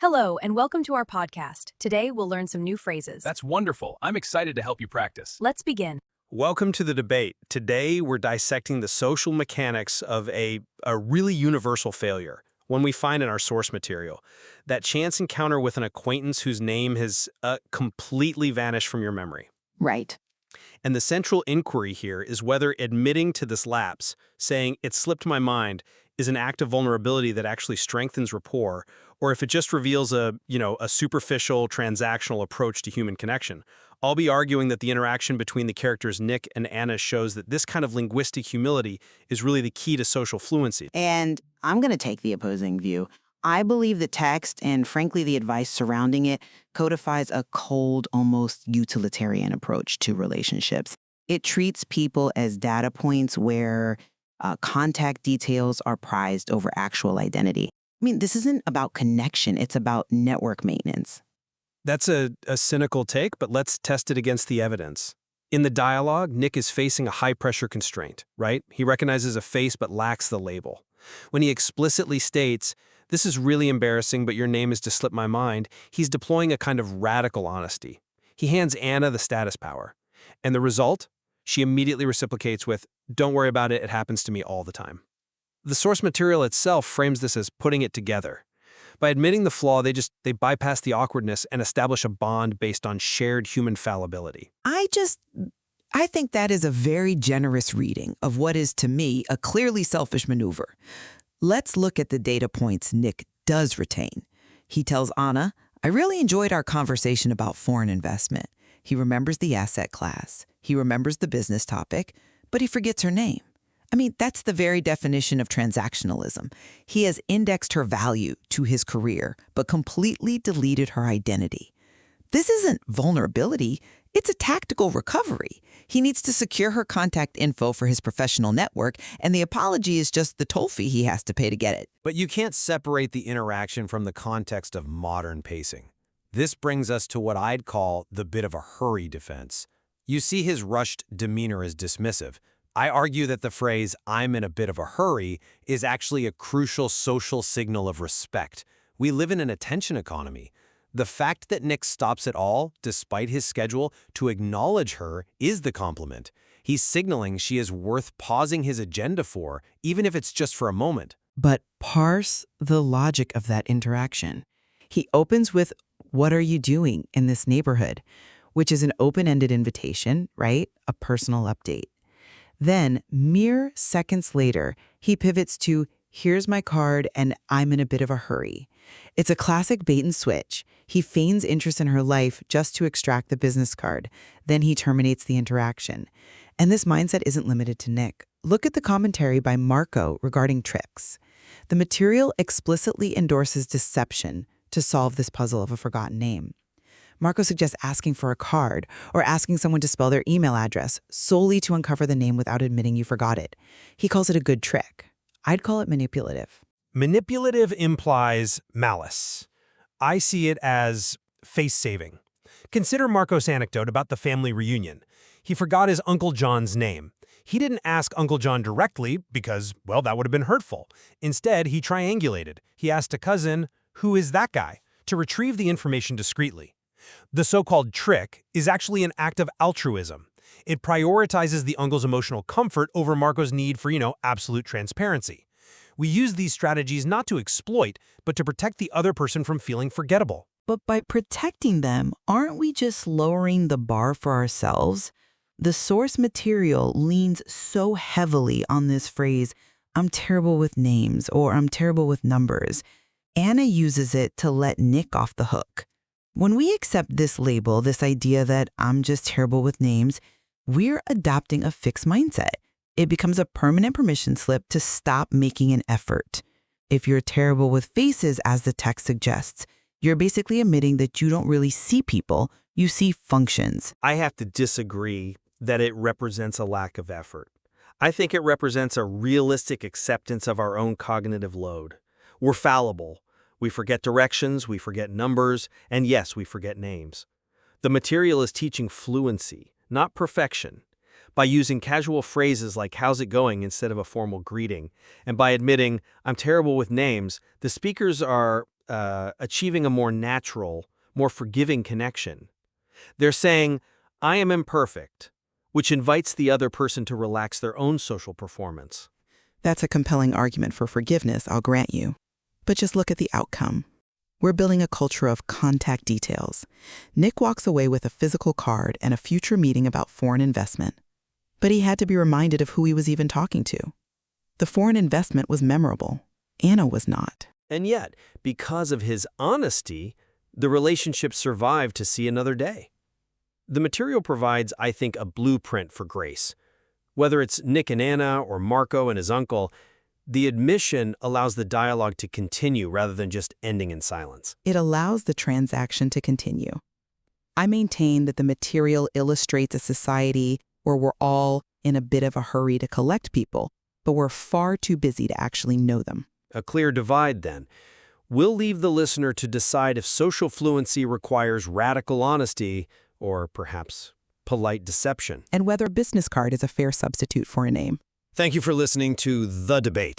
Hello, and welcome to our podcast. Today, we'll learn some new phrases. That's wonderful. I'm excited to help you practice. Let's begin. Welcome to the debate. Today, we're dissecting the social mechanics of a really universal failure, one we find in our source material. That chance encounter with an acquaintance whose name has completely vanished from your memory. Right. And the central inquiry here is whether admitting to this lapse, saying, "it slipped my mind," is an act of vulnerability that actually strengthens rapport, or if it just reveals a superficial, transactional approach to human connection. I'll be arguing that the interaction between the characters Nick and Anna shows that this kind of linguistic humility is really the key to social fluency. And I'm going to take the opposing view. I believe the text and, frankly, the advice surrounding it codifies a cold, almost utilitarian approach to relationships. It treats people as data points where contact details are prized over actual identity. I mean, this isn't about connection. It's about network maintenance. That's a cynical take, but let's test it against the evidence. In the dialogue, Nick is facing a high-pressure constraint, right? He recognizes a face but lacks the label. When he explicitly states, "This is really embarrassing, but your name is to slip my mind," he's deploying a kind of radical honesty. He hands Anna the status power. And the result? She immediately reciprocates with, "Don't worry about it, it happens to me all the time." The source material itself frames this as putting it together. By admitting the flaw, they bypass the awkwardness and establish a bond based on shared human fallibility. I think that is a very generous reading of what is, to me, a clearly selfish maneuver. Let's look at the data points Nick does retain. He tells Anna, "I really enjoyed our conversation about foreign investment." He remembers the asset class. He remembers the business topic, but he forgets her name. I mean, that's the very definition of transactionalism. He has indexed her value to his career, but completely deleted her identity. This isn't vulnerability. It's a tactical recovery. He needs to secure her contact info for his professional network, and the apology is just the toll fee he has to pay to get it. But you can't separate the interaction from the context of modern pacing. This brings us to what I'd call the bit of a hurry defense. You see his rushed demeanor as dismissive. I argue that the phrase, "I'm in a bit of a hurry," is actually a crucial social signal of respect. We live in an attention economy. The fact that Nick stops at all, despite his schedule, to acknowledge her is the compliment. He's signaling she is worth pausing his agenda for, even if it's just for a moment. But parse the logic of that interaction. He opens with, "What are you doing in this neighborhood?" which is an open-ended invitation, right? A personal update. Then, mere seconds later, he pivots to, "Here's my card and I'm in a bit of a hurry." It's a classic bait and switch. He feigns interest in her life just to extract the business card. Then he terminates the interaction. And this mindset isn't limited to Nick. Look at the commentary by Marco regarding tricks. The material explicitly endorses deception to solve this puzzle of a forgotten name. Marco suggests asking for a card or asking someone to spell their email address solely to uncover the name without admitting you forgot it. He calls it a good trick. I'd call it manipulative. Manipulative implies malice. I see it as face-saving. Consider Marco's anecdote about the family reunion. He forgot his Uncle John's name. He didn't ask Uncle John directly because, well, that would have been hurtful. Instead, he triangulated. He asked a cousin, "Who is that guy?" to retrieve the information discreetly. The so-called trick is actually an act of altruism. It prioritizes the uncle's emotional comfort over Marco's need for, absolute transparency. We use these strategies not to exploit, but to protect the other person from feeling forgettable. But by protecting them, aren't we just lowering the bar for ourselves? The source material leans so heavily on this phrase, "I'm terrible with names," or "I'm terrible with numbers." Anna uses it to let Nick off the hook. When we accept this label, this idea that "I'm just terrible with names," we're adopting a fixed mindset. It becomes a permanent permission slip to stop making an effort. If you're terrible with faces, as the text suggests, you're basically admitting that you don't really see people, you see functions. I have to disagree that it represents a lack of effort. I think it represents a realistic acceptance of our own cognitive load. We're fallible. We forget directions, we forget numbers, and yes, we forget names. The material is teaching fluency, not perfection. By using casual phrases like "how's it going" instead of a formal greeting, and by admitting "I'm terrible with names," the speakers are achieving a more natural, more forgiving connection. They're saying, I am imperfect, which invites the other person to relax their own social performance. That's a compelling argument for forgiveness, I'll grant you. But just look at the outcome. We're building a culture of contact details. Nick walks away with a physical card and a future meeting about foreign investment. But he had to be reminded of who he was even talking to. The foreign investment was memorable. Anna was not. And yet, because of his honesty, the relationship survived to see another day. The material provides, I think, a blueprint for grace. Whether it's Nick and Anna or Marco and his uncle, the admission allows the dialogue to continue rather than just ending in silence. It allows the transaction to continue. I maintain that the material illustrates a society where we're all in a bit of a hurry to collect people, but we're far too busy to actually know them. A clear divide, then. We'll leave the listener to decide if social fluency requires radical honesty or perhaps polite deception. And whether a business card is a fair substitute for a name. Thank you for listening to The Debate.